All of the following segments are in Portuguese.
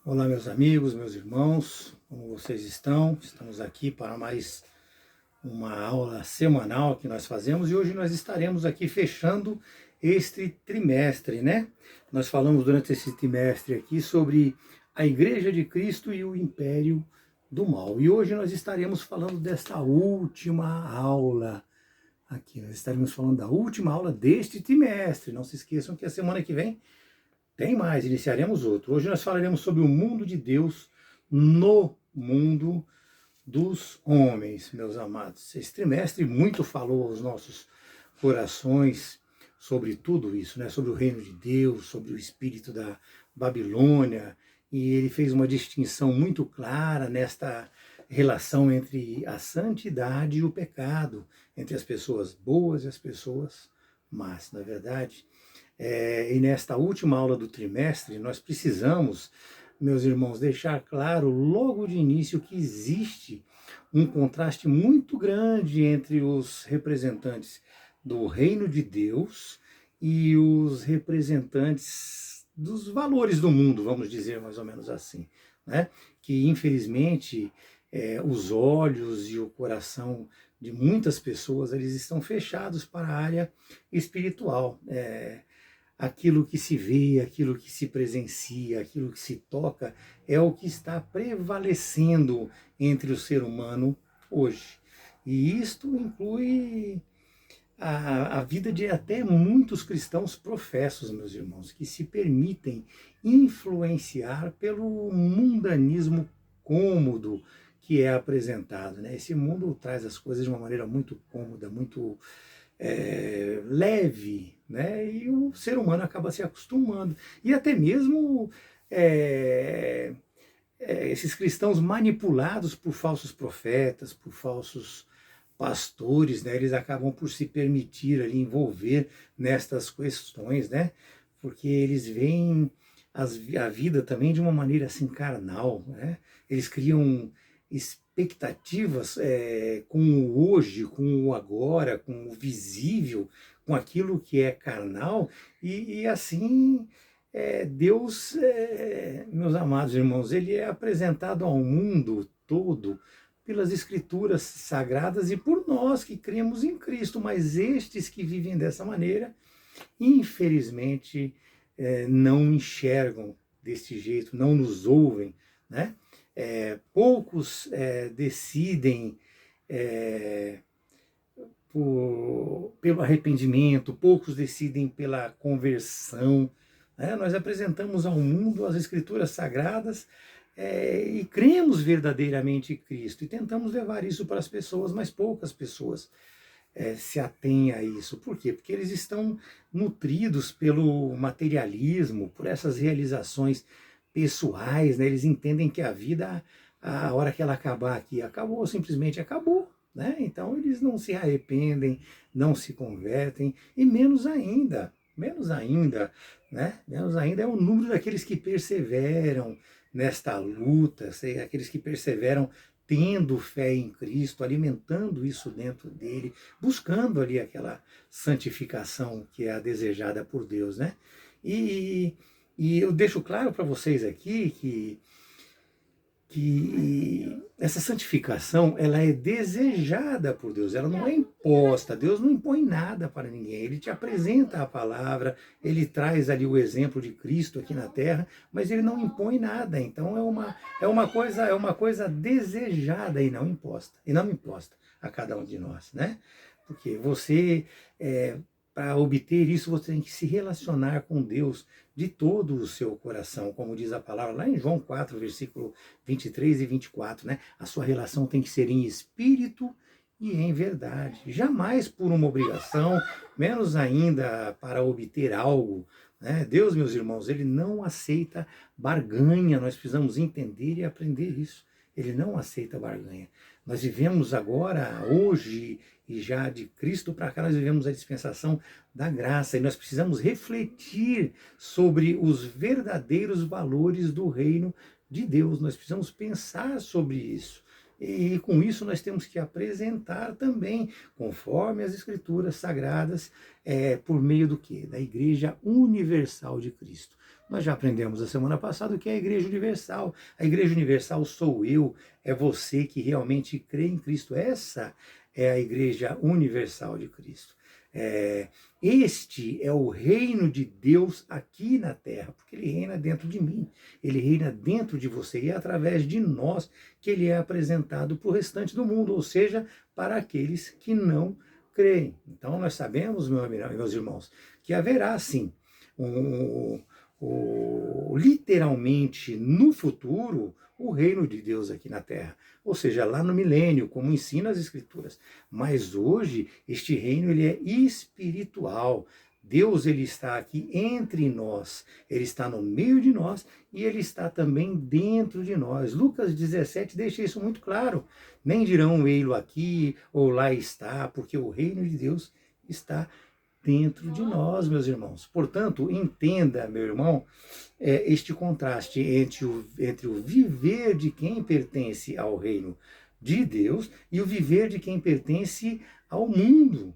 Olá, meus amigos, meus irmãos, como vocês estão? Estamos aqui para mais uma aula semanal que nós fazemos e hoje nós estaremos aqui fechando este trimestre, né? Nós falamos durante esse trimestre aqui sobre a Igreja de Cristo e o Império do Mal. E hoje nós estaremos falando desta última aula aqui. Nós estaremos falando da última aula deste trimestre. Não se esqueçam que a semana que vem tem mais, iniciaremos outro. Hoje nós falaremos sobre o mundo de Deus no mundo dos homens, meus amados. Esse trimestre muito falou aos nossos corações sobre tudo isso, né? Sobre o reino de Deus, sobre o espírito da Babilônia, e ele fez uma distinção muito clara nesta relação entre a santidade e o pecado, entre as pessoas boas e as pessoas más, na verdade. E nesta última aula do trimestre, nós precisamos, meus irmãos, deixar claro logo de início que existe um contraste muito grande entre os representantes do reino de Deus e os representantes dos valores do mundo, vamos dizer mais ou menos assim, né? Que infelizmente os olhos e o coração de muitas pessoas eles estão fechados para a área espiritual. Aquilo que se vê, aquilo que se presencia, aquilo que se toca, é o que está prevalecendo entre o ser humano hoje. E isto inclui a vida de até muitos cristãos professos, meus irmãos, que se permitem influenciar pelo mundanismo cômodo que é apresentado, né? Esse mundo traz as coisas de uma maneira muito cômoda, muito leve, né? E o ser humano acaba se acostumando. E até mesmo esses cristãos manipulados por falsos profetas, por falsos pastores, né? Eles acabam por se permitir ali envolver nestas questões, né? Porque eles veem a vida também de uma maneira assim carnal, né? Eles criam expectativas com o hoje, com o agora, com o visível, com aquilo que é carnal, e assim Deus, meus amados irmãos, ele é apresentado ao mundo todo pelas escrituras sagradas e por nós que cremos em Cristo, mas estes que vivem dessa maneira, infelizmente, não enxergam deste jeito, não nos ouvem, né? Poucos decidem pelo arrependimento, poucos decidem pela conversão, né? Nós apresentamos ao mundo as escrituras sagradas e cremos verdadeiramente em Cristo e tentamos levar isso para as pessoas, mas poucas pessoas se atêm a isso. Por quê? Porque eles estão nutridos pelo materialismo, por essas realizações pessoais, né? Eles entendem que a vida, a hora que ela acabar aqui, acabou, simplesmente acabou. Né? Então eles não se arrependem, não se convertem, e menos ainda, né? Menos ainda é o número daqueles que perseveram nesta luta, aqueles que perseveram tendo fé em Cristo, alimentando isso dentro dele, buscando ali aquela santificação que é a desejada por Deus, né? E, e eu deixo claro para vocês aqui que essa santificação ela é desejada por Deus, ela não é imposta. Deus não impõe nada para ninguém. Ele te apresenta a palavra, ele traz ali o exemplo de Cristo aqui na Terra, mas ele não impõe nada. Então é uma coisa desejada e não imposta a cada um de nós, né? Porque você para obter isso, você tem que se relacionar com Deus de todo o seu coração, como diz a palavra lá em João 4, versículo 23 e 24, né? A sua relação tem que ser em espírito e em verdade, jamais por uma obrigação, menos ainda para obter algo, né? Deus, meus irmãos, ele não aceita barganha, nós precisamos entender e aprender isso. Ele não aceita barganha. Nós vivemos agora, hoje, e já de Cristo para cá, nós vivemos a dispensação da graça, e nós precisamos refletir sobre os verdadeiros valores do reino de Deus. Nós precisamos pensar sobre isso. E com isso nós temos que apresentar também, conforme as Escrituras Sagradas, por meio do quê? Da Igreja Universal de Cristo. Nós já aprendemos a semana passada o que é a Igreja Universal. A Igreja Universal sou eu, é você que realmente crê em Cristo. Essa é a Igreja Universal de Cristo. Este é o reino de Deus aqui na terra, porque ele reina dentro de mim, ele reina dentro de você, e é através de nós que ele é apresentado para o restante do mundo, ou seja, para aqueles que não creem. Então nós sabemos, meus irmãos, que haverá sim literalmente no futuro o reino de Deus aqui na terra, ou seja, lá no milênio, como ensina as Escrituras. Mas hoje este reino ele é espiritual. Deus ele está aqui entre nós, ele está no meio de nós e ele está também dentro de nós. Lucas 17 deixa isso muito claro. Nem dirão ei-lo aqui ou lá está, porque o reino de Deus está dentro de nós, meus irmãos. Portanto, entenda, meu irmão, este contraste entre o viver de quem pertence ao reino de Deus e o viver de quem pertence ao mundo.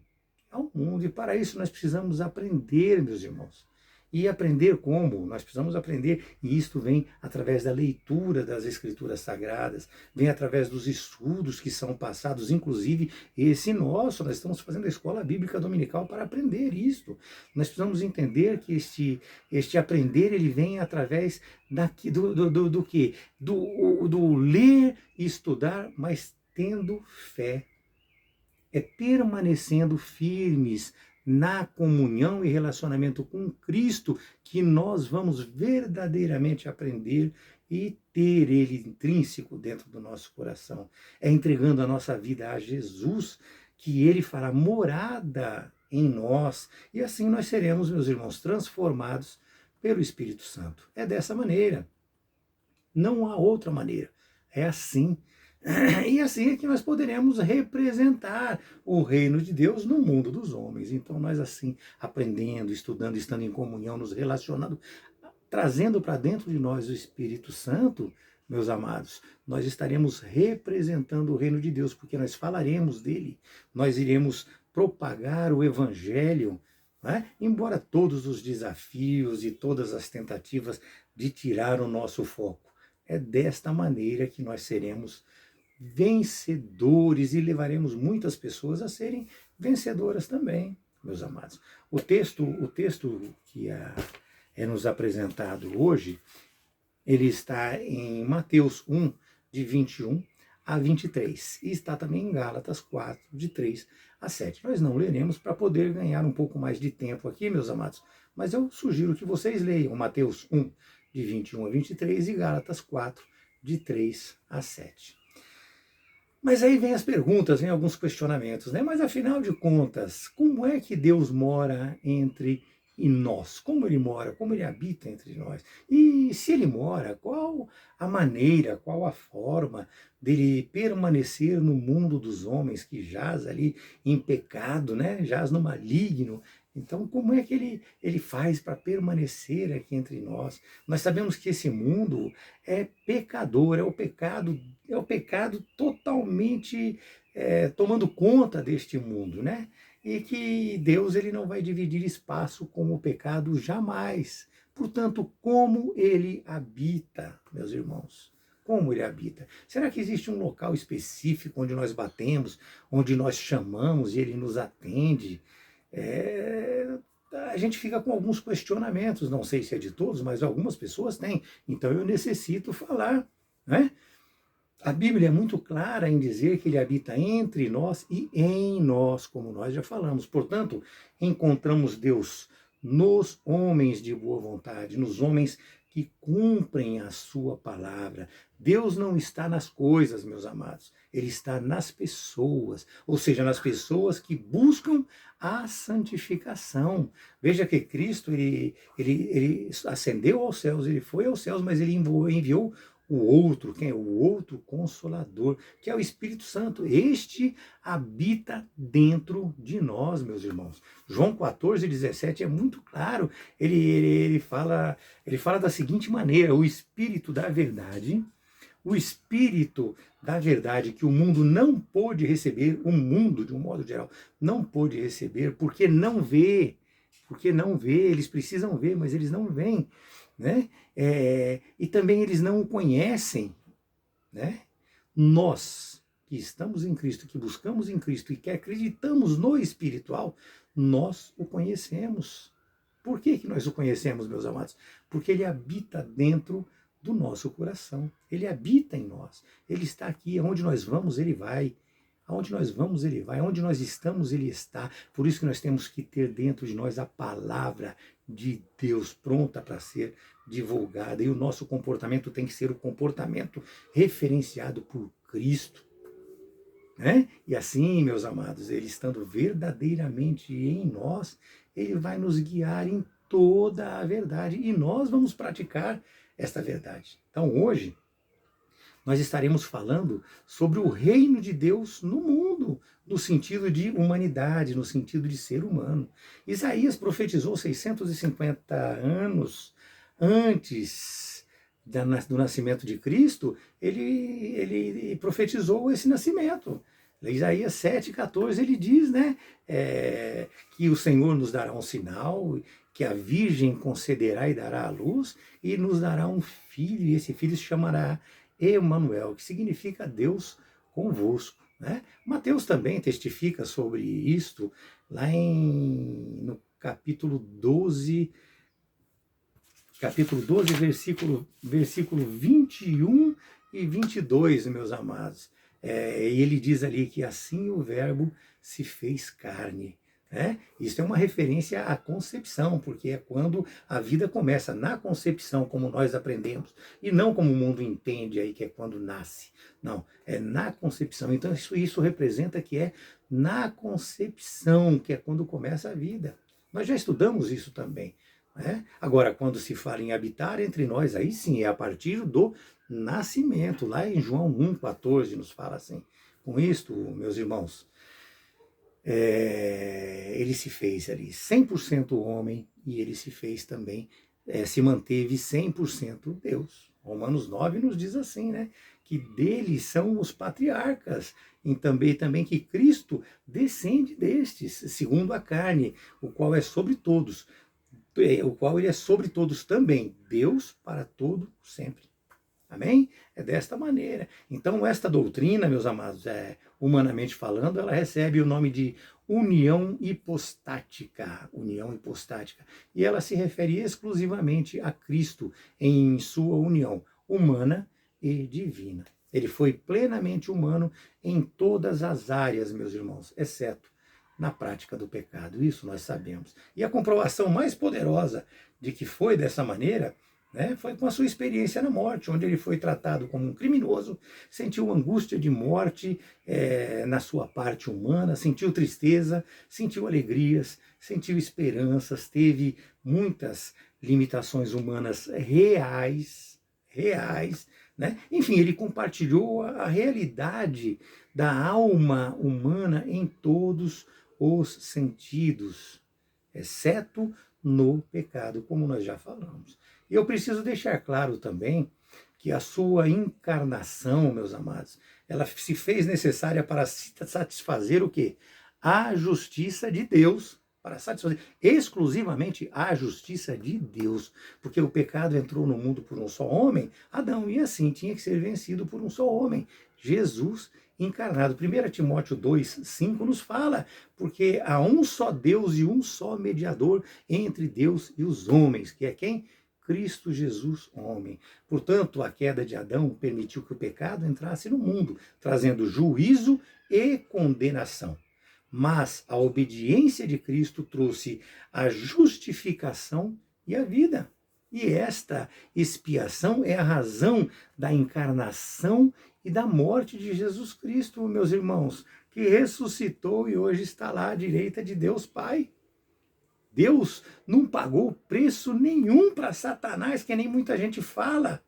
Ao mundo. E para isso nós precisamos aprender, meus irmãos. E aprender como? Nós precisamos aprender, e isto vem através da leitura das Escrituras Sagradas, vem através dos estudos que são passados, inclusive esse nosso, nós estamos fazendo a Escola Bíblica Dominical para aprender isto. Nós precisamos entender que este aprender, ele vem através do quê? Do ler e estudar, mas tendo fé. É permanecendo firmes na comunhão e relacionamento com Cristo que nós vamos verdadeiramente aprender e ter Ele intrínseco dentro do nosso coração. É entregando a nossa vida a Jesus que Ele fará morada em nós e assim nós seremos, meus irmãos, transformados pelo Espírito Santo. É dessa maneira. Não há outra maneira. É assim. E assim é que nós poderemos representar o reino de Deus no mundo dos homens. Então nós assim, aprendendo, estudando, estando em comunhão, nos relacionando, trazendo para dentro de nós o Espírito Santo, meus amados, nós estaremos representando o reino de Deus, porque nós falaremos dele, nós iremos propagar o Evangelho, né? Embora todos os desafios e todas as tentativas de tirar o nosso foco. É desta maneira que nós seremos vencedores e levaremos muitas pessoas a serem vencedoras também, meus amados. O texto que é nos apresentado hoje, ele está em Mateus 1, de 21 a 23, e está também em Gálatas 4, de 3 a 7. Nós não leremos para poder ganhar um pouco mais de tempo aqui, meus amados, mas eu sugiro que vocês leiam Mateus 1, de 21 a 23 e Gálatas 4, de 3 a 7. Mas aí vem as perguntas, vem alguns questionamentos, né? Mas afinal de contas, como é que Deus mora entre nós? Como ele mora? Como ele habita entre nós? E se ele mora, qual a maneira, qual a forma dele permanecer no mundo dos homens que jaz ali em pecado, né? Jaz no maligno? Então, como é que ele faz para permanecer aqui entre nós? Nós sabemos que esse mundo é pecador, é o pecado totalmente tomando conta deste mundo, né? E que Deus ele não vai dividir espaço com o pecado jamais. Portanto, como ele habita, meus irmãos? Como ele habita? Será que existe um local específico onde nós batemos, onde nós chamamos e ele nos atende? A gente fica com alguns questionamentos, não sei se é de todos, mas algumas pessoas têm. Então eu necessito falar, né? A Bíblia é muito clara em dizer que ele habita entre nós e em nós, como nós já falamos. Portanto, encontramos Deus nos homens de boa vontade, nos homens que cumprem a sua palavra. Deus não está nas coisas, meus amados. Ele está nas pessoas, ou seja, nas pessoas que buscam a santificação. Veja que Cristo, ele ascendeu aos céus, ele foi aos céus, mas ele enviou o outro, quem é o outro Consolador, que é o Espírito Santo. Este habita dentro de nós, meus irmãos. João 14, 17 é muito claro. Ele fala da seguinte maneira: o Espírito da verdade, que o mundo não pôde receber, o mundo, de um modo geral, não pôde receber, porque não vê, eles precisam ver, mas eles não veem. né? E também eles não o conhecem, né? Nós que estamos em Cristo, que buscamos em Cristo e que acreditamos no espiritual, nós o conhecemos. Por que que nós o conhecemos, meus amados? Porque ele habita dentro do nosso coração. Ele habita em nós. Ele está aqui. Aonde nós vamos, ele vai. Aonde nós vamos, ele vai. Aonde nós estamos, ele está. Por isso que nós temos que ter dentro de nós a palavra de Deus pronta para ser divulgada. E o nosso comportamento tem que ser o comportamento referenciado por Cristo. Né? E assim, meus amados, ele estando verdadeiramente em nós, ele vai nos guiar em toda a verdade. E nós vamos praticar esta verdade. Então hoje, nós estaremos falando sobre o reino de Deus no mundo, no sentido de humanidade, no sentido de ser humano. Isaías profetizou 650 anos antes do nascimento de Cristo, ele profetizou esse nascimento. Isaías 7,14, ele diz, né, que o Senhor nos dará um sinal, que a Virgem concederá e dará à luz, e nos dará um filho, e esse filho se chamará Emanuel, que significa Deus convosco. Né? Mateus também testifica sobre isto, lá no capítulo 12, versículo 21 e 22, meus amados. E ele diz ali que assim o verbo se fez carne. Isso é uma referência à concepção, porque é quando a vida começa, na concepção, como nós aprendemos, e não como o mundo entende aí, que é quando nasce. Não, é na concepção. Então isso representa que é na concepção, que é quando começa a vida. Nós já estudamos isso também. Agora, quando se fala em habitar entre nós, aí sim, é a partir do nascimento. Lá em João 1,14 nos fala assim. Com isto, meus irmãos, ele se fez ali 100% homem e ele se fez também, se manteve 100% Deus. Romanos 9 nos diz assim, né? Que dele são os patriarcas, e também que Cristo descende destes, segundo a carne, o qual é sobre todos, o qual ele é sobre todos também, Deus para todo sempre. Amém? É desta maneira. Então, esta doutrina, meus amados, humanamente falando, ela recebe o nome de união hipostática. União hipostática. E ela se refere exclusivamente a Cristo em sua união humana e divina. Ele foi plenamente humano em todas as áreas, meus irmãos, exceto na prática do pecado. Isso nós sabemos. E a comprovação mais poderosa de que foi dessa maneira, foi com a sua experiência na morte, onde ele foi tratado como um criminoso, sentiu angústia de morte na sua parte humana, sentiu tristeza, sentiu alegrias, sentiu esperanças, teve muitas limitações humanas reais, né? Enfim, ele compartilhou a realidade da alma humana em todos os sentidos, exceto no pecado, como nós já falamos. E eu preciso deixar claro também que a sua encarnação, meus amados, ela se fez necessária para satisfazer o quê? A justiça de Deus, para satisfazer exclusivamente a justiça de Deus, porque o pecado entrou no mundo por um só homem, Adão, e assim tinha que ser vencido por um só homem, Jesus encarnado. 1 Timóteo 2,5 nos fala, porque há um só Deus e um só mediador entre Deus e os homens, que é quem? Cristo Jesus, homem. Portanto, a queda de Adão permitiu que o pecado entrasse no mundo, trazendo juízo e condenação. Mas a obediência de Cristo trouxe a justificação e a vida. E esta expiação é a razão da encarnação e da morte de Jesus Cristo, meus irmãos, que ressuscitou e hoje está lá à direita de Deus Pai. Deus não pagou preço nenhum para Satanás, que nem muita gente fala.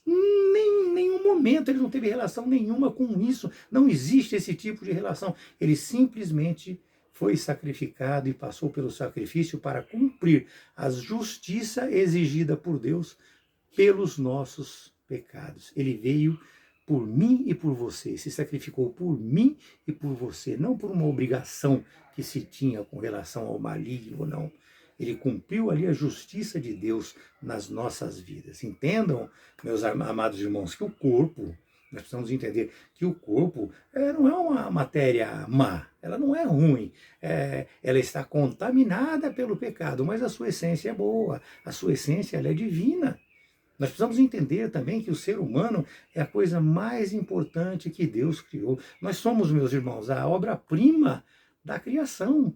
Em nenhum momento ele não teve relação nenhuma com isso. Não existe esse tipo de relação. Ele simplesmente foi sacrificado e passou pelo sacrifício para cumprir a justiça exigida por Deus pelos nossos pecados. Ele veio por mim e por você, se sacrificou por mim e por você, não por uma obrigação que se tinha com relação ao maligno ou não. Ele cumpriu ali a justiça de Deus nas nossas vidas. Entendam, meus amados irmãos, que o corpo, nós precisamos entender que o corpo não é uma matéria má, ela não é ruim, ela está contaminada pelo pecado, mas a sua essência é boa, a sua essência ela é divina. Nós precisamos entender também que o ser humano é a coisa mais importante que Deus criou. Nós somos, meus irmãos, a obra-prima da criação.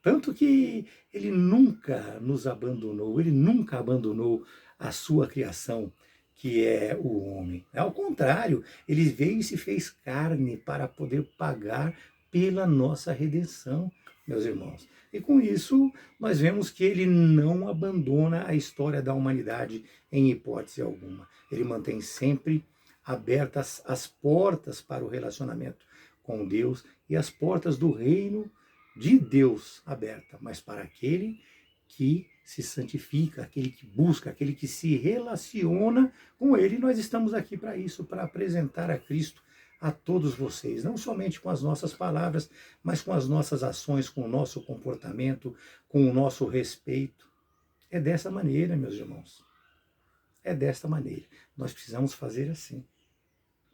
Tanto que ele nunca nos abandonou, ele nunca abandonou a sua criação, que é o homem. Ao contrário, ele veio e se fez carne para poder pagar pela nossa redenção, meus irmãos. E com isso, nós vemos que ele não abandona a história da humanidade em hipótese alguma. Ele mantém sempre abertas as portas para o relacionamento com Deus e as portas do reino de Deus aberta, mas para aquele que se santifica, aquele que busca, aquele que se relaciona com ele. Nós estamos aqui para isso, para apresentar a Cristo a todos vocês, não somente com as nossas palavras, mas com as nossas ações, com o nosso comportamento, com o nosso respeito. É dessa maneira, meus irmãos. É desta maneira. Nós precisamos fazer assim.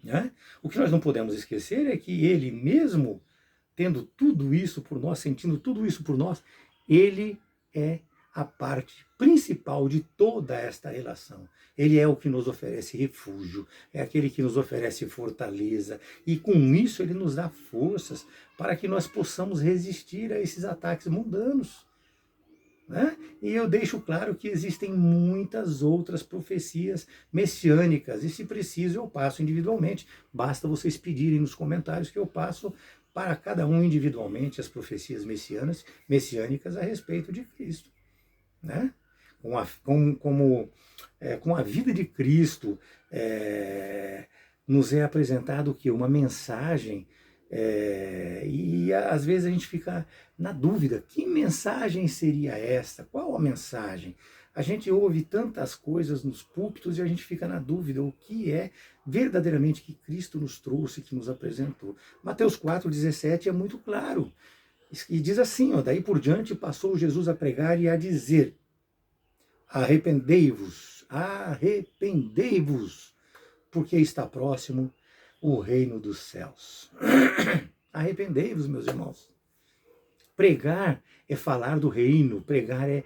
Né? O que nós não podemos esquecer é que ele mesmo, tendo tudo isso por nós, sentindo tudo isso por nós, ele é a parte principal de toda esta relação. Ele é o que nos oferece refúgio, é aquele que nos oferece fortaleza, e com isso ele nos dá forças para que nós possamos resistir a esses ataques mundanos. Né? E eu deixo claro que existem muitas outras profecias messiânicas, e se preciso eu passo individualmente, basta vocês pedirem nos comentários que eu passo para cada um individualmente as profecias messiânicas a respeito de Cristo. Né? Com a vida de Cristo, nos é apresentado que uma mensagem, e às vezes a gente fica na dúvida, que mensagem seria esta? Qual a mensagem? A gente ouve tantas coisas nos púlpitos e a gente fica na dúvida o que é verdadeiramente que Cristo nos trouxe, que nos apresentou. Mateus 4,17 é muito claro. E diz assim, daí por diante passou Jesus a pregar e a dizer: arrependei-vos, arrependei-vos, porque está próximo o reino dos céus. Arrependei-vos, meus irmãos. Pregar é falar do reino, pregar é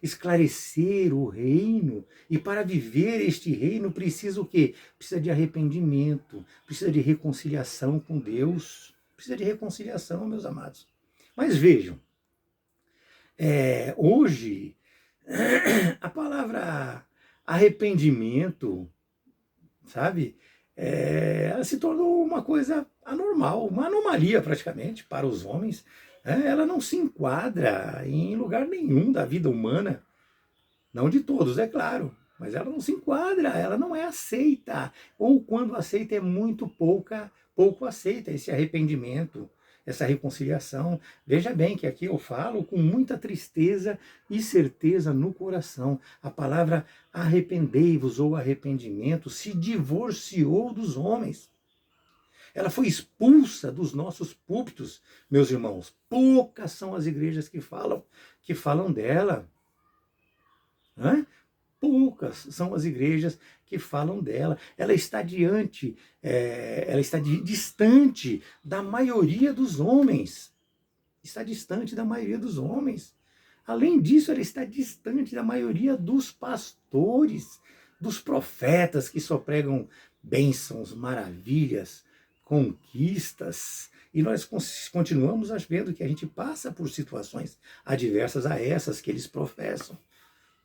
esclarecer o reino, e para viver este reino precisa o quê? Precisa de arrependimento, precisa de reconciliação com Deus, precisa de reconciliação, meus amados. Mas vejam, hoje a palavra arrependimento, sabe, ela se tornou uma coisa anormal, uma anomalia praticamente para os homens. Ela não se enquadra em lugar nenhum da vida humana, não de todos, é claro, mas ela não se enquadra, ela não é aceita, ou quando aceita é muito pouco aceita esse arrependimento, essa reconciliação. Veja bem que aqui eu falo com muita tristeza e certeza no coração. A palavra arrependei-vos ou arrependimento se divorciou dos homens. Ela foi expulsa dos nossos púlpitos, meus irmãos. Poucas são as igrejas que falam dela. Poucas são as igrejas que falam dela. Ela está distante da maioria dos homens. Está distante da maioria dos homens. Além disso, ela está distante da maioria dos pastores, dos profetas que só pregam bênçãos, maravilhas, conquistas. E nós continuamos vendo que a gente passa por situações adversas a essas que eles professam,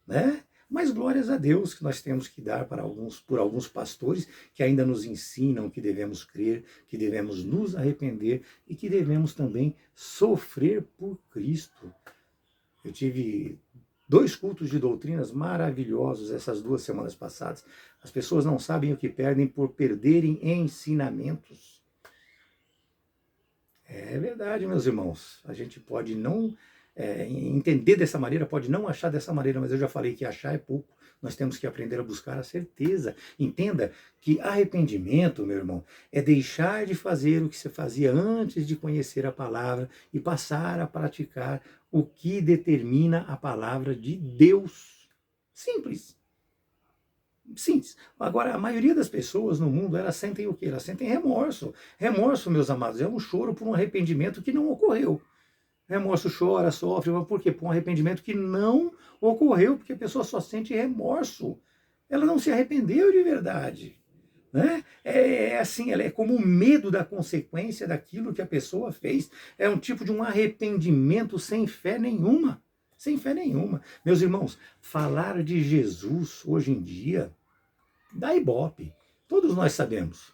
né? Mas glórias a Deus que nós temos que dar por alguns pastores que ainda nos ensinam que devemos crer, que devemos nos arrepender e que devemos também sofrer por Cristo. Eu tive 2 cultos de doutrinas maravilhosos essas 2 semanas passadas. As pessoas não sabem o que perdem por perderem ensinamentos. É verdade, meus irmãos. A gente pode não entender dessa maneira, pode não achar dessa maneira, mas eu já falei que achar é pouco. Nós temos que aprender a buscar a certeza. Entenda que arrependimento, meu irmão, é deixar de fazer o que você fazia antes de conhecer a palavra e passar a praticar o que determina a palavra de Deus. Simples. Simples. Agora, a maioria das pessoas no mundo, elas sentem o quê? Elas sentem remorso. Remorso, meus amados, é um choro por um arrependimento que não ocorreu. Remorso, chora, sofre, mas por quê? Por um arrependimento que não ocorreu, porque a pessoa só sente remorso. Ela não se arrependeu de verdade. Né? É assim, ela é como o medo da consequência daquilo que a pessoa fez. É um tipo de um arrependimento sem fé nenhuma. Sem fé nenhuma. Meus irmãos, falar de Jesus hoje em dia dá ibope. Todos nós sabemos.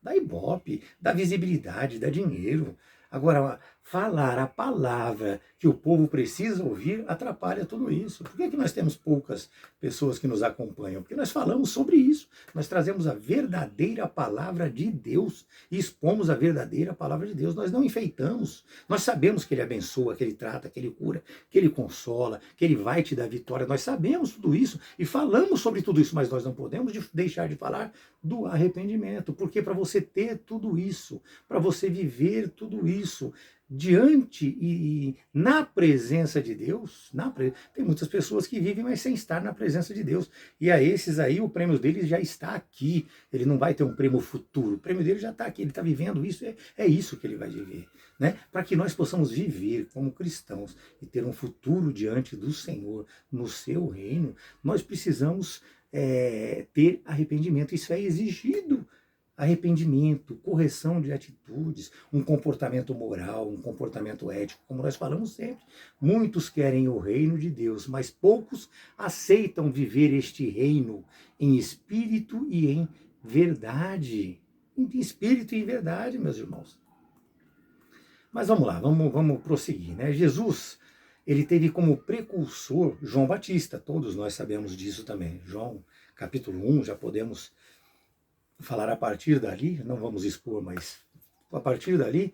Dá ibope, dá visibilidade, dá dinheiro. Agora, falar a palavra que o povo precisa ouvir atrapalha tudo isso. Por que nós temos poucas pessoas que nos acompanham? Porque nós falamos sobre isso. Nós trazemos a verdadeira palavra de Deus e expomos a verdadeira palavra de Deus. Nós não enfeitamos. Nós sabemos que Ele abençoa, que Ele trata, que Ele cura, que Ele consola, que Ele vai te dar vitória. Nós sabemos tudo isso e falamos sobre tudo isso, mas nós não podemos deixar de falar do arrependimento. Porque para você ter tudo isso, para você viver tudo isso, diante e na presença de Deus, tem muitas pessoas que vivem, mas sem estar na presença de Deus. E a esses aí, o prêmio deles já está aqui. Ele não vai ter um prêmio futuro. O prêmio dele já está aqui, ele está vivendo isso, é isso que ele vai viver. Né? Para que nós possamos viver como cristãos e ter um futuro diante do Senhor, no seu reino, nós precisamos ter arrependimento. Isso é exigido. Arrependimento, correção de atitudes, um comportamento moral, um comportamento ético, como nós falamos sempre. Muitos querem o reino de Deus, mas poucos aceitam viver este reino em espírito e em verdade. Em espírito e em verdade, meus irmãos. Mas vamos lá, vamos prosseguir. Né? Jesus, ele teve como precursor João Batista, todos nós sabemos disso também. João, capítulo 1, já podemos falar a partir dali, não vamos expor, mas a partir dali,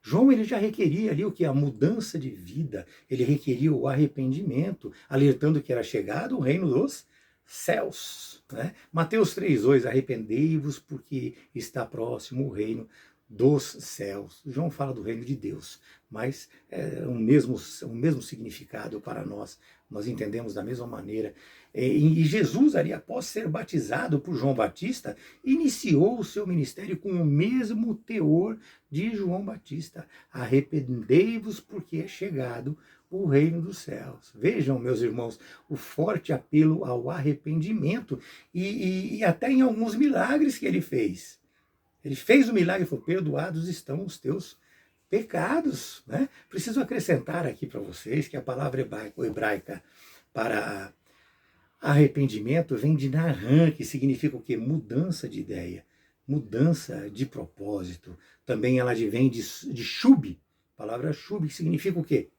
João ele já requeria ali o que? A mudança de vida, ele requeria o arrependimento, alertando que era chegado o reino dos céus. Né? Mateus 3,2, arrependei-vos porque está próximo o reino dos céus. João fala do reino de Deus, mas é o mesmo significado para nós. Nós entendemos da mesma maneira. E Jesus, ali, após ser batizado por João Batista, iniciou o seu ministério com o mesmo teor de João Batista. Arrependei-vos porque é chegado o reino dos céus. Vejam, meus irmãos, o forte apelo ao arrependimento e até em alguns milagres que ele fez. Ele fez o milagre e falou, perdoados estão os teus pecados. Né? Preciso acrescentar aqui para vocês que a palavra hebraica para arrependimento vem de nahan, que significa o quê? Mudança de ideia, mudança de propósito. Também ela vem de shub, a palavra shub, que significa o quê?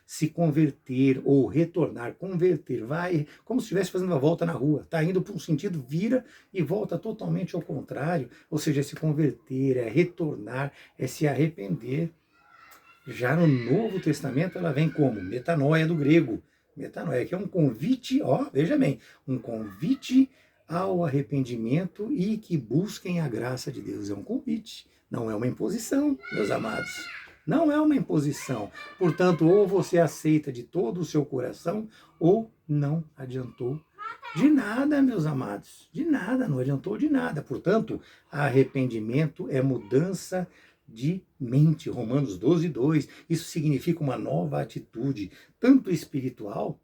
Se converter ou retornar, converter, vai como se estivesse fazendo uma volta na rua, está indo para um sentido, vira e volta totalmente ao contrário, ou seja, é se converter, é retornar, é se arrepender. Já no Novo Testamento ela vem como? Metanoia do grego, metanoia, que é um convite, veja bem, um convite ao arrependimento e que busquem a graça de Deus, é um convite, não é uma imposição, meus amados. Não é uma imposição. Portanto, ou você aceita de todo o seu coração, ou não adiantou de nada, meus amados. De nada, não adiantou de nada. Portanto, arrependimento é mudança de mente. Romanos 12:2. Isso significa uma nova atitude, tanto espiritual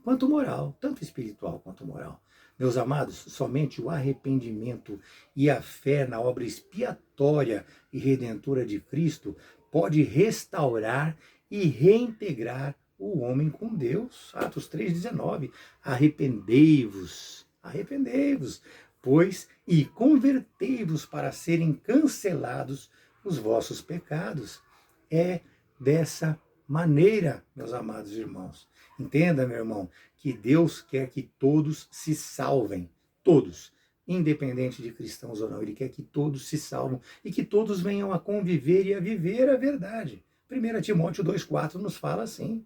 quanto moral. Tanto espiritual quanto moral. Meus amados, somente o arrependimento e a fé na obra expiatória e redentora de Cristo pode restaurar e reintegrar o homem com Deus. Atos 3,19. Arrependei-vos, pois, e convertei-vos para serem cancelados os vossos pecados. É dessa maneira, meus amados irmãos. Entenda, meu irmão, que Deus quer que todos se salvem. Todos. Independente de cristãos ou não, Ele quer que todos se salvam e que todos venham a conviver e a viver a verdade. 1 Timóteo 2,4 nos fala assim.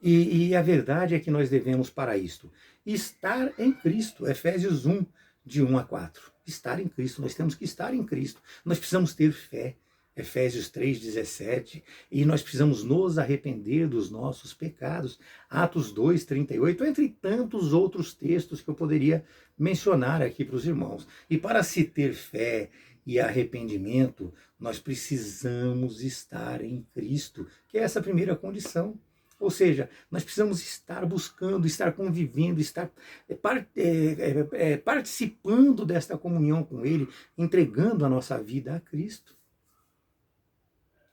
E a verdade é que nós devemos para isto estar em Cristo. Efésios 1, de 1 a 4. Estar em Cristo, nós temos que estar em Cristo. Nós precisamos ter fé. Efésios 3,17. E nós precisamos nos arrepender dos nossos pecados. Atos 2,38, entre tantos outros textos que eu poderia mencionar aqui para os irmãos. E para se ter fé e arrependimento, nós precisamos estar em Cristo, que é essa a primeira condição. Ou seja, nós precisamos estar buscando, estar convivendo, estar participando desta comunhão com Ele, entregando a nossa vida a Cristo.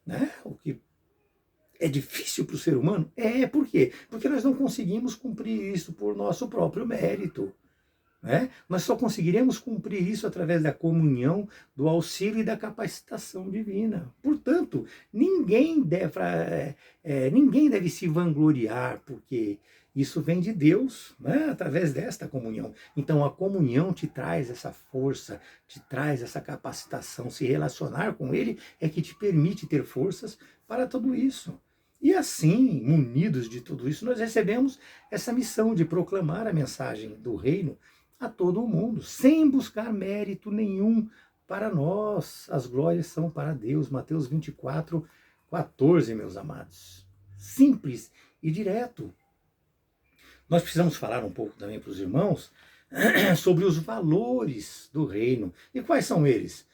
Né? O que é difícil para o ser humano? Por quê? Porque nós não conseguimos cumprir isso por nosso próprio mérito. Né? Nós só conseguiremos cumprir isso através da comunhão, do auxílio e da capacitação divina. Portanto, ninguém deve se vangloriar, porque isso vem de Deus, né? Através desta comunhão. Então a comunhão te traz essa força, te traz essa capacitação. Se relacionar com Ele é que te permite ter forças para tudo isso. E assim, munidos de tudo isso, nós recebemos essa missão de proclamar a mensagem do reino a todo o mundo, sem buscar mérito nenhum para nós. As glórias são para Deus. Mateus 24:14, meus amados. Simples e direto. Nós precisamos falar um pouco também para os irmãos sobre os valores do reino. E quais são eles?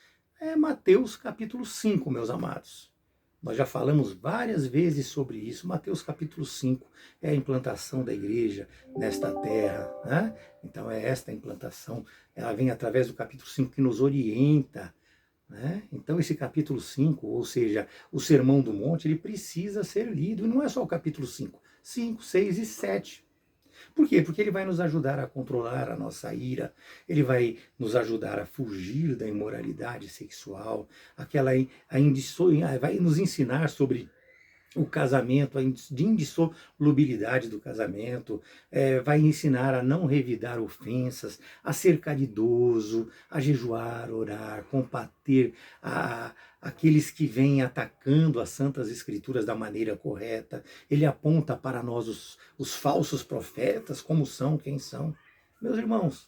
Mateus capítulo 5, meus amados. Nós já falamos várias vezes sobre isso. Mateus capítulo 5 é a implantação da igreja nesta terra. Né? Então é esta implantação. Ela vem através do capítulo 5 que nos orienta. Né? Então esse capítulo 5, ou seja, o Sermão do Monte, ele precisa ser lido. E não é só o capítulo 5. 5, 6 e 7. Por quê? Porque ele vai nos ajudar a controlar a nossa ira, ele vai nos ajudar a fugir da imoralidade sexual, vai nos ensinar sobre o casamento, a indissolubilidade do casamento, vai ensinar a não revidar ofensas, a ser caridoso, a jejuar, orar, combater aqueles que vêm atacando as santas escrituras da maneira correta. Ele aponta para nós os falsos profetas, como são, quem são. Meus irmãos,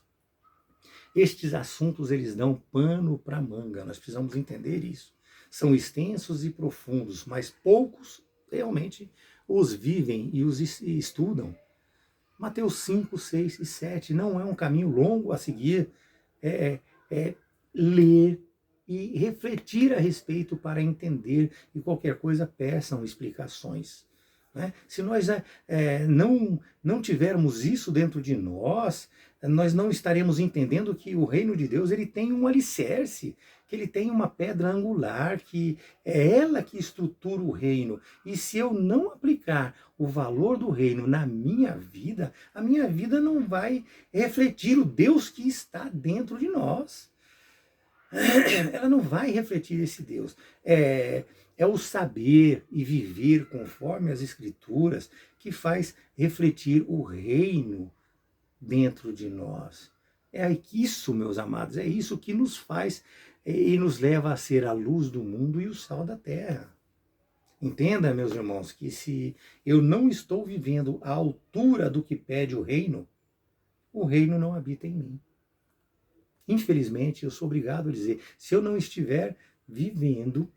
estes assuntos eles dão pano para manga, nós precisamos entender isso. São extensos e profundos, mas poucos realmente os vivem e os estudam. Mateus 5, 6 e 7 não é um caminho longo a seguir, ler e refletir a respeito para entender, e qualquer coisa peçam explicações. Né? Se nós não tivermos isso dentro de nós não estaremos entendendo que o reino de Deus ele tem um alicerce, que ele tem uma pedra angular, que é ela que estrutura o reino. E se eu não aplicar o valor do reino na minha vida, a minha vida não vai refletir o Deus que está dentro de nós. Ela não vai refletir esse Deus. É o saber e viver conforme as Escrituras que faz refletir o reino dentro de nós. É isso, meus amados, é isso que nos faz e nos leva a ser a luz do mundo e o sal da terra. Entenda, meus irmãos, que se eu não estou vivendo à altura do que pede o reino não habita em mim. Infelizmente, eu sou obrigado a dizer, se eu não estiver vivendo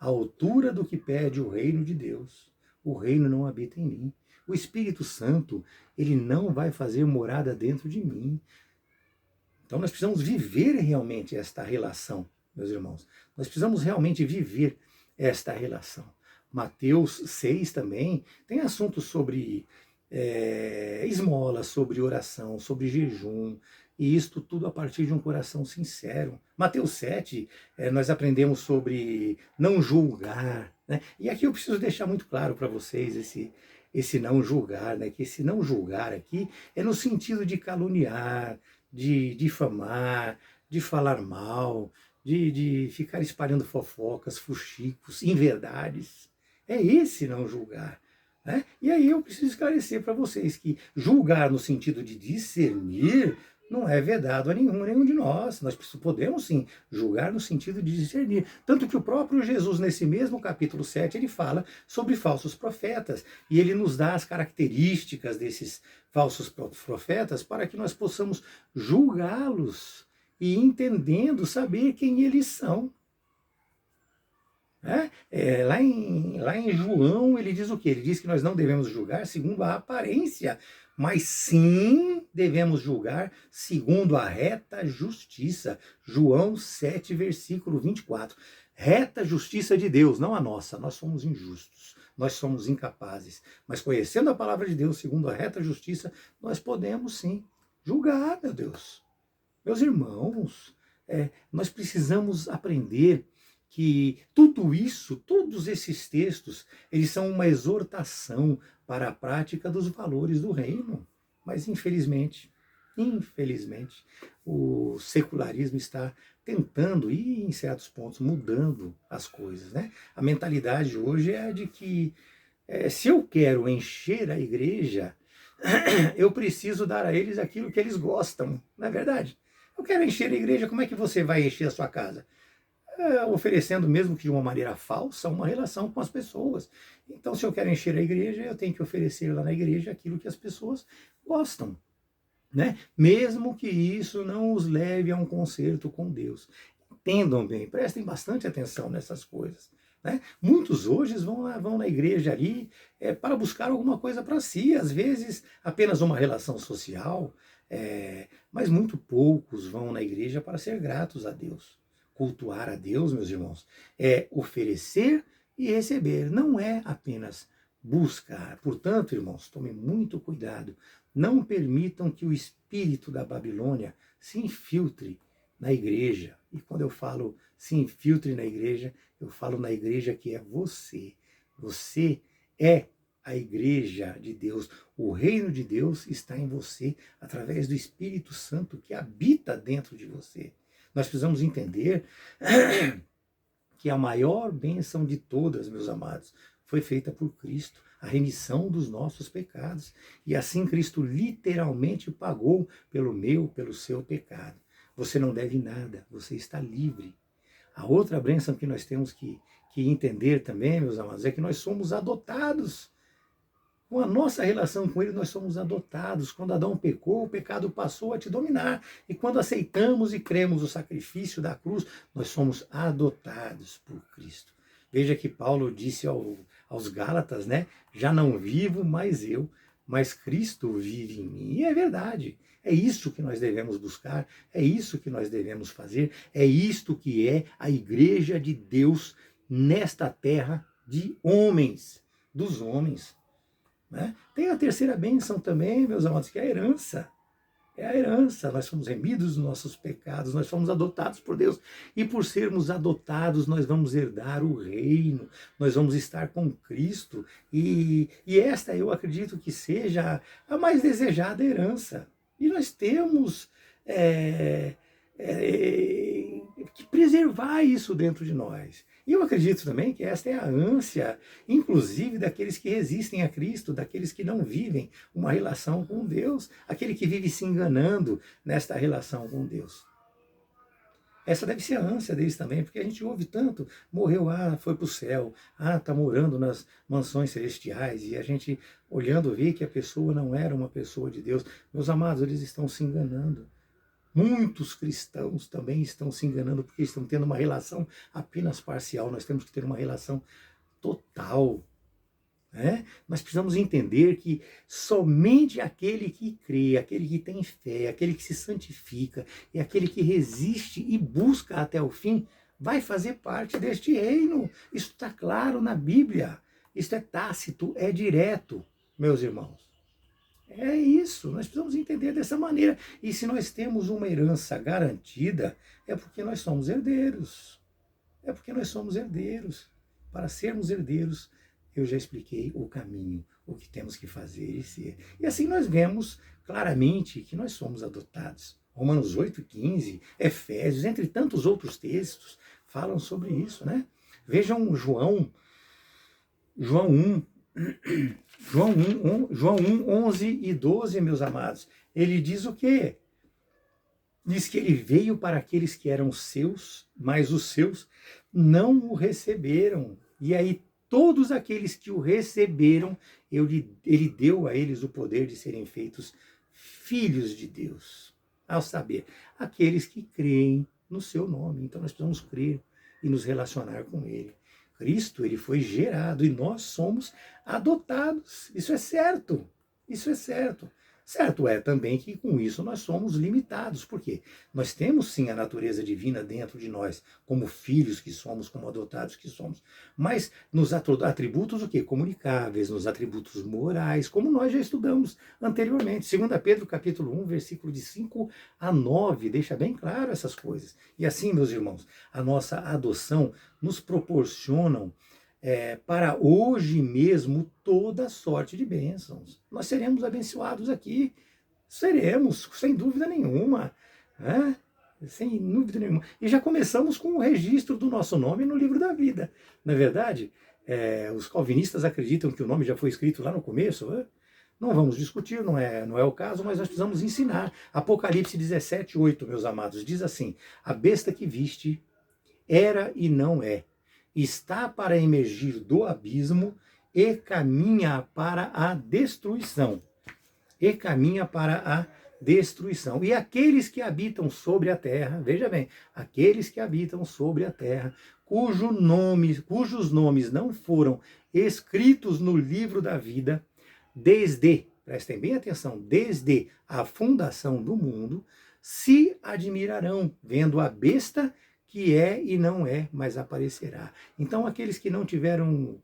à altura do que pede o reino de Deus, o reino não habita em mim. O Espírito Santo, ele não vai fazer morada dentro de mim. Então nós precisamos viver realmente esta relação, meus irmãos. Nós precisamos realmente viver esta relação. Mateus 6 também tem assuntos sobre esmola, sobre oração, sobre jejum, e isto tudo a partir de um coração sincero. Mateus 7, nós aprendemos sobre não julgar. Né? E aqui eu preciso deixar muito claro para vocês esse não julgar, né? Que esse não julgar aqui é no sentido de caluniar, de difamar, de falar mal, de ficar espalhando fofocas, fuxicos, inverdades. É esse não julgar. Né? E aí eu preciso esclarecer para vocês que julgar no sentido de discernir não é vedado a nenhum de nós. Nós podemos sim julgar no sentido de discernir. Tanto que o próprio Jesus, nesse mesmo capítulo 7, ele fala sobre falsos profetas. E ele nos dá as características desses falsos profetas para que nós possamos julgá-los e, entendendo, saber quem eles são. Lá em João ele diz o quê? Ele diz que nós não devemos julgar segundo a aparência, mas sim devemos julgar segundo a reta justiça. João 7, versículo 24. Reta justiça de Deus, não a nossa. Nós somos injustos, nós somos incapazes. Mas conhecendo a palavra de Deus, segundo a reta justiça, nós podemos sim julgar, meu Deus. Meus irmãos, nós precisamos aprender que tudo isso, todos esses textos, eles são uma exortação para a prática dos valores do reino. Mas infelizmente, o secularismo está tentando e, em certos pontos, mudando as coisas, né? A mentalidade hoje é de que se eu quero encher a igreja, eu preciso dar a eles aquilo que eles gostam, não é verdade? Eu quero encher a igreja, como é que você vai encher a sua casa? Oferecendo, mesmo que de uma maneira falsa, uma relação com as pessoas. Então, se eu quero encher a igreja, eu tenho que oferecer lá na igreja aquilo que as pessoas gostam, né? Mesmo que isso não os leve a um concerto com Deus. Entendam bem, prestem bastante atenção nessas coisas, né? Muitos hoje vão na igreja ali para buscar alguma coisa para si, às vezes apenas uma relação social, mas muito poucos vão na igreja para ser gratos a Deus. Cultuar a Deus, meus irmãos, é oferecer e receber, não é apenas buscar. Portanto, irmãos, tomem muito cuidado, não permitam que o espírito da Babilônia se infiltre na igreja. E quando eu falo se infiltre na igreja, eu falo na igreja que é você. Você é a igreja de Deus. O reino de Deus está em você, através do Espírito Santo que habita dentro de você. Nós precisamos entender que a maior bênção de todas, meus amados, foi feita por Cristo, a remissão dos nossos pecados. E assim Cristo literalmente pagou pelo seu pecado. Você não deve nada, você está livre. A outra bênção que nós temos que entender também, meus amados, é que nós somos adotados. Com a nossa relação com Ele, nós somos adotados. Quando Adão pecou, o pecado passou a te dominar. E quando aceitamos e cremos o sacrifício da cruz, nós somos adotados por Cristo. Veja que Paulo disse aos Gálatas, né? Já não vivo mais eu, mas Cristo vive em mim. E é verdade. É isso que nós devemos buscar, é isso que nós devemos fazer, é isto que é a igreja de Deus nesta terra de homens, dos homens. Né? Tem a terceira bênção também, meus amados, que é a herança. É a herança. Nós fomos remidos dos nossos pecados, nós fomos adotados por Deus. E por sermos adotados, nós vamos herdar o reino, nós vamos estar com Cristo. E esta eu acredito que seja a mais desejada herança. E nós temos que preservar isso dentro de nós. E eu acredito também que esta é a ânsia, inclusive, daqueles que resistem a Cristo, daqueles que não vivem uma relação com Deus, aquele que vive se enganando nesta relação com Deus. Essa deve ser a ânsia deles também, porque a gente ouve tanto, morreu, foi para o céu, está morando nas mansões celestiais, e a gente, olhando, vê que a pessoa não era uma pessoa de Deus. Meus amados, eles estão se enganando. Muitos cristãos também estão se enganando porque estão tendo uma relação apenas parcial. Nós temos que ter uma relação total. Né? Nós precisamos entender que somente aquele que crê, aquele que tem fé, aquele que se santifica e aquele que resiste e busca até o fim, vai fazer parte deste reino. Isso está claro na Bíblia. Isso é tácito, é direto, meus irmãos. É isso, nós precisamos entender dessa maneira. E se nós temos uma herança garantida, é porque nós somos herdeiros. É porque nós somos herdeiros. Para sermos herdeiros, eu já expliquei o caminho, o que temos que fazer e ser. E assim nós vemos claramente que nós somos adotados. Romanos 8,15, Efésios, entre tantos outros textos, falam sobre isso, né? Vejam João 1, 11 e 12, meus amados. Ele diz o quê? Diz que ele veio para aqueles que eram seus, mas os seus não o receberam. E aí todos aqueles que o receberam, ele deu a eles o poder de serem feitos filhos de Deus. Ao saber, aqueles que creem no seu nome. Então nós precisamos crer e nos relacionar com ele. Cristo, ele foi gerado e nós somos adotados. Isso é certo. Isso é certo. Certo é também que com isso nós somos limitados. Por quê? Nós temos sim a natureza divina dentro de nós, como filhos que somos, como adotados que somos. Mas nos atributos o quê? Comunicáveis, nos atributos morais, como nós já estudamos anteriormente. 2 Pedro capítulo 1, versículo de 5 a 9, deixa bem claro essas coisas. E assim, meus irmãos, a nossa adoção nos proporcionam para hoje mesmo toda sorte de bênçãos. Nós seremos abençoados aqui, seremos, sem dúvida nenhuma, né? Sem dúvida nenhuma. E já começamos com o registro do nosso nome no livro da vida. Na verdade, os calvinistas acreditam que o nome já foi escrito lá no começo, né? Não vamos discutir, não é o caso, mas nós precisamos ensinar. Apocalipse 17, 8, meus amados, diz assim: a besta que viste era e não é, está para emergir do abismo e caminha para a destruição. E caminha para a destruição. E aqueles que habitam sobre a terra, veja bem, aqueles que habitam sobre a terra, cujos nomes não foram escritos no livro da vida, prestem bem atenção, desde a fundação do mundo, se admirarão, vendo a besta que é e não é, mas aparecerá. Então, aqueles que não tiveram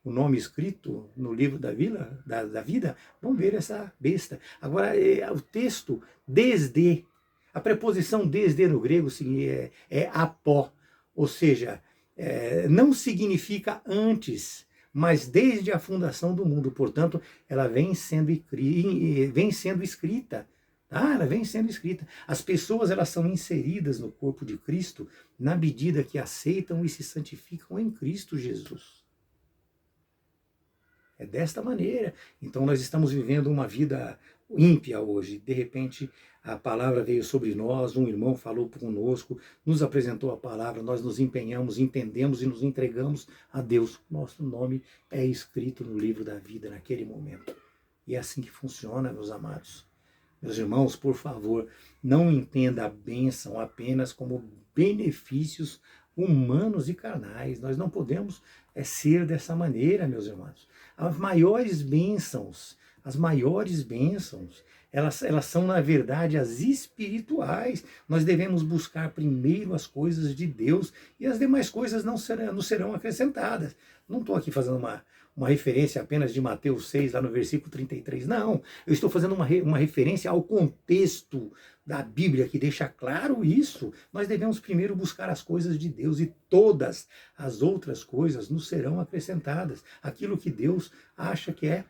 o nome escrito no livro da vida, vão ver essa besta. Agora, o texto desde, a preposição desde no grego é apó, ou seja, não significa antes, mas desde a fundação do mundo. Portanto, ela vem sendo escrita. Ela vem sendo escrita. As pessoas, elas são inseridas no corpo de Cristo na medida que aceitam e se santificam em Cristo Jesus. É desta maneira. Então nós estamos vivendo uma vida ímpia hoje. De repente a palavra veio sobre nós, um irmão falou conosco, nos apresentou a palavra, nós nos empenhamos, entendemos e nos entregamos a Deus. Nosso nome é escrito no livro da vida naquele momento. E é assim que funciona, meus amados. Meus irmãos, por favor, não entenda a bênção apenas como benefícios humanos e carnais. Nós não podemos ser dessa maneira, meus irmãos. As maiores bênçãos, elas são, na verdade, as espirituais. Nós devemos buscar primeiro as coisas de Deus e as demais coisas não serão acrescentadas. Não estou aqui fazendo uma referência apenas de Mateus 6, lá no versículo 33. Não, eu estou fazendo uma referência ao contexto da Bíblia, que deixa claro isso. Nós devemos primeiro buscar as coisas de Deus e todas as outras coisas nos serão acrescentadas. Aquilo que Deus acha que é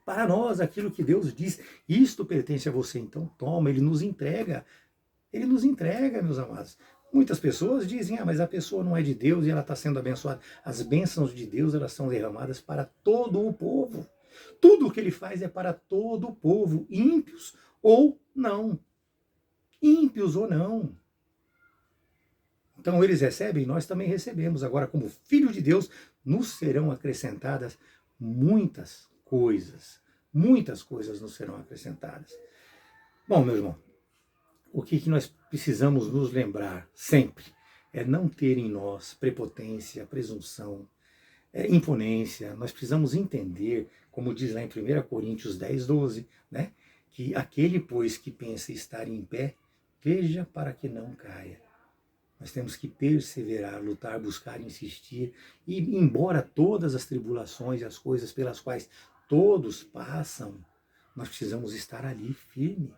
para nós, aquilo que Deus diz, isto pertence a você, então toma, Ele nos entrega. Ele nos entrega, meus amados. Muitas pessoas dizem, mas a pessoa não é de Deus e ela está sendo abençoada. As bênçãos de Deus, elas são derramadas para todo o povo. Tudo o que Ele faz é para todo o povo, ímpios ou não. Ímpios ou não. Então eles recebem, nós também recebemos. Agora, como filho de Deus, nos serão acrescentadas muitas coisas. Muitas coisas nos serão acrescentadas. Bom, meu irmão, o que nós precisamos nos lembrar sempre é não ter em nós prepotência, presunção, imponência. Nós precisamos entender, como diz lá em 1 Coríntios 10, 12, né, que aquele, pois, que pensa estar em pé, veja para que não caia. Nós temos que perseverar, lutar, buscar, insistir, e embora todas as tribulações e as coisas pelas quais todos passam, nós precisamos estar ali firme.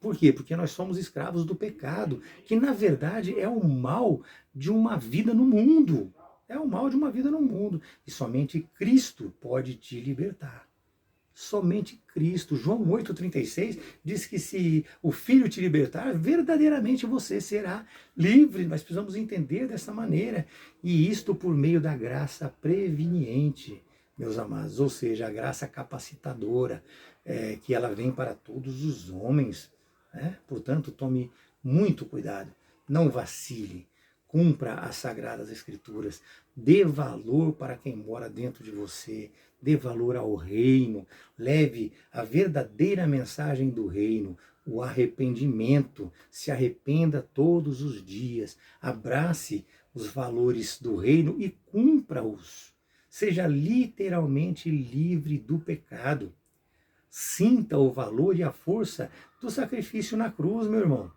Por quê? Porque nós somos escravos do pecado, que na verdade é o mal de uma vida no mundo. É o mal de uma vida no mundo. E somente Cristo pode te libertar. Somente Cristo. João 8,36 diz que se o Filho te libertar, verdadeiramente você será livre. Nós precisamos entender dessa maneira. E isto por meio da graça preveniente, meus amados. Ou seja, a graça capacitadora, que ela vem para todos os homens. né? Portanto, tome muito cuidado, não vacile, cumpra as Sagradas Escrituras, dê valor para quem mora dentro de você, dê valor ao reino, leve a verdadeira mensagem do reino, o arrependimento, se arrependa todos os dias, abrace os valores do reino e cumpra-os. Seja literalmente livre do pecado. Sinta o valor e a força do sacrifício na cruz, meu irmão.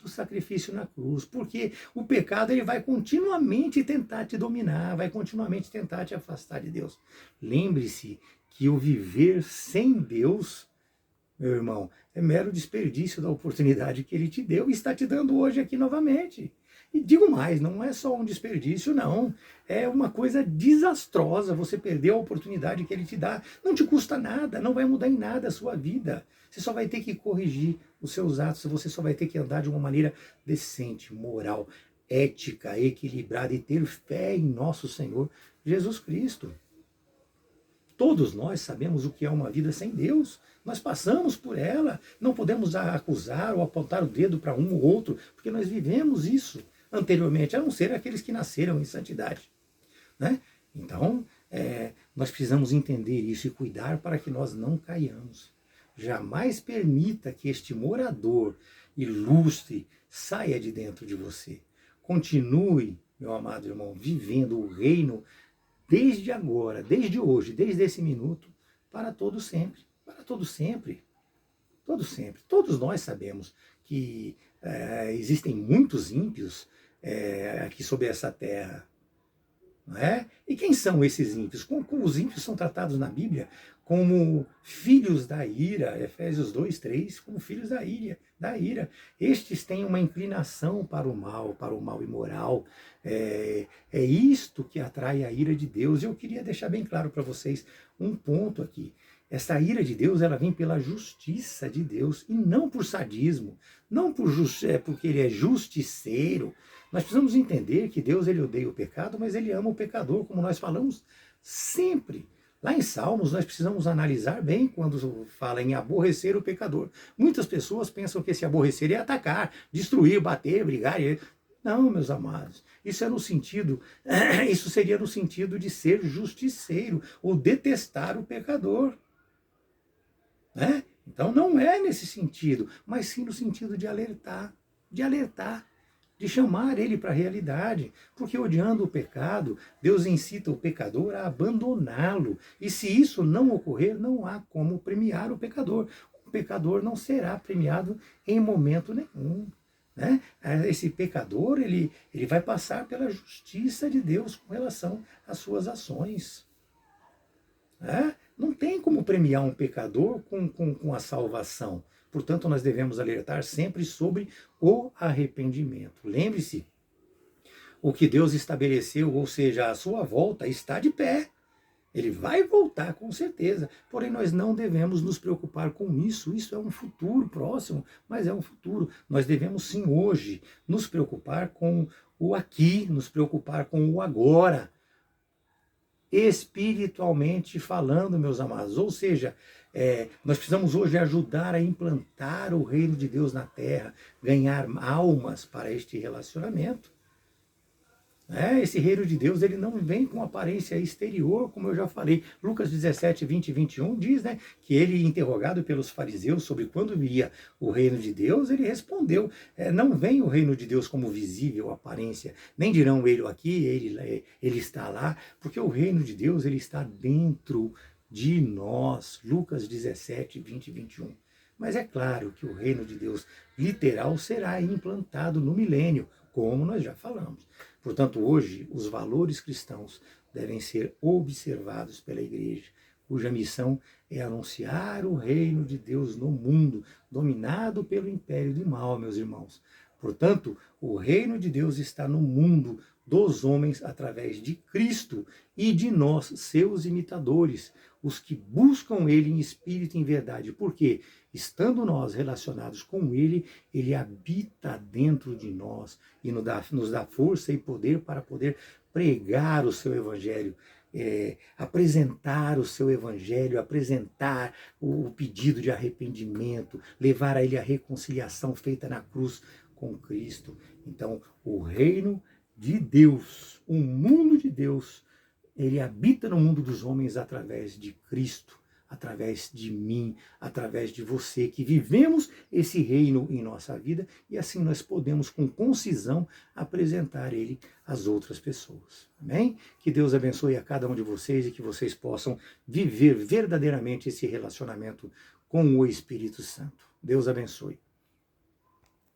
Do sacrifício na cruz, porque o pecado ele vai continuamente tentar te dominar, vai continuamente tentar te afastar de Deus. Lembre-se que o viver sem Deus, meu irmão, é mero desperdício da oportunidade que ele te deu e está te dando hoje aqui novamente. E digo mais, não é só um desperdício, não. É uma coisa desastrosa. Você perdeu a oportunidade que ele te dá. Não te custa nada, não vai mudar em nada a sua vida. Você só vai ter que corrigir os seus atos, você só vai ter que andar de uma maneira decente, moral, ética, equilibrada e ter fé em nosso Senhor Jesus Cristo. Todos nós sabemos o que é uma vida sem Deus. Nós passamos por ela. Não podemos acusar ou apontar o dedo para um ou outro, porque nós vivemos isso anteriormente, a não ser aqueles que nasceram em santidade, né? Então, nós precisamos entender isso e cuidar para que nós não caiamos. Jamais permita que este morador ilustre saia de dentro de você. Continue, meu amado irmão, vivendo o reino desde agora, desde hoje, desde esse minuto, para todo sempre. Para todo sempre. Todo sempre. Todos nós sabemos que existem muitos ímpios aqui sobre essa terra. Não é? E quem são esses ímpios? Como os ímpios são tratados na Bíblia como filhos da ira, Efésios 2:3, como filhos da ira. Estes têm uma inclinação para o mal imoral. É isto que atrai a ira de Deus. Eu queria deixar bem claro para vocês um ponto aqui. Essa ira de Deus, ela vem pela justiça de Deus e não por sadismo, não porque ele é justiceiro. Nós precisamos entender que Deus ele odeia o pecado, mas ele ama o pecador, como nós falamos sempre. Lá em Salmos, nós precisamos analisar bem quando fala em aborrecer o pecador. Muitas pessoas pensam que esse aborrecer é atacar, destruir, bater, brigar. Não, meus amados, isso seria no sentido de ser justiceiro ou detestar o pecador. Né? Então não é nesse sentido, mas sim no sentido de alertar, de chamar ele para a realidade, porque odiando o pecado, Deus incita o pecador a abandoná-lo, e se isso não ocorrer, não há como premiar o pecador. O pecador não será premiado em momento nenhum. Né? Esse pecador, ele vai passar pela justiça de Deus com relação às suas ações. Né? Não tem como premiar um pecador com a salvação. Portanto, nós devemos alertar sempre sobre o arrependimento. Lembre-se, o que Deus estabeleceu, ou seja, a sua volta, está de pé. Ele vai voltar com certeza. Porém, nós não devemos nos preocupar com isso. Isso é um futuro próximo, mas é um futuro. Nós devemos sim hoje nos preocupar com o aqui, nos preocupar com o agora. Espiritualmente falando, meus amados. Ou seja, nós precisamos hoje ajudar a implantar o reino de Deus na terra, ganhar almas para este relacionamento. Esse reino de Deus ele não vem com aparência exterior, como eu já falei. Lucas 17, 20 e 21 diz que ele, interrogado pelos fariseus sobre quando viria o reino de Deus, ele respondeu, não vem o reino de Deus como visível aparência, nem dirão ele aqui, ele está lá, porque o reino de Deus ele está dentro de nós. Lucas 17, 20 e 21. Mas é claro que o reino de Deus literal será implantado no milênio, como nós já falamos. Portanto, hoje, os valores cristãos devem ser observados pela igreja, cuja missão é anunciar o reino de Deus no mundo, dominado pelo império do mal, meus irmãos. Portanto, o reino de Deus está no mundo dos homens através de Cristo e de nós, seus imitadores, os que buscam ele em espírito e em verdade. Porque, estando nós relacionados com ele, ele habita dentro de nós e nos dá força e poder para poder pregar o seu evangelho apresentar o seu evangelho, apresentar o pedido de arrependimento, levar a ele a reconciliação feita na cruz com Cristo. Então, o reino de Deus, o mundo de Deus, ele habita no mundo dos homens através de Cristo, através de mim, através de você, que vivemos esse reino em nossa vida e assim nós podemos com concisão apresentar ele às outras pessoas. Amém? Que Deus abençoe a cada um de vocês e que vocês possam viver verdadeiramente esse relacionamento com o Espírito Santo. Deus abençoe.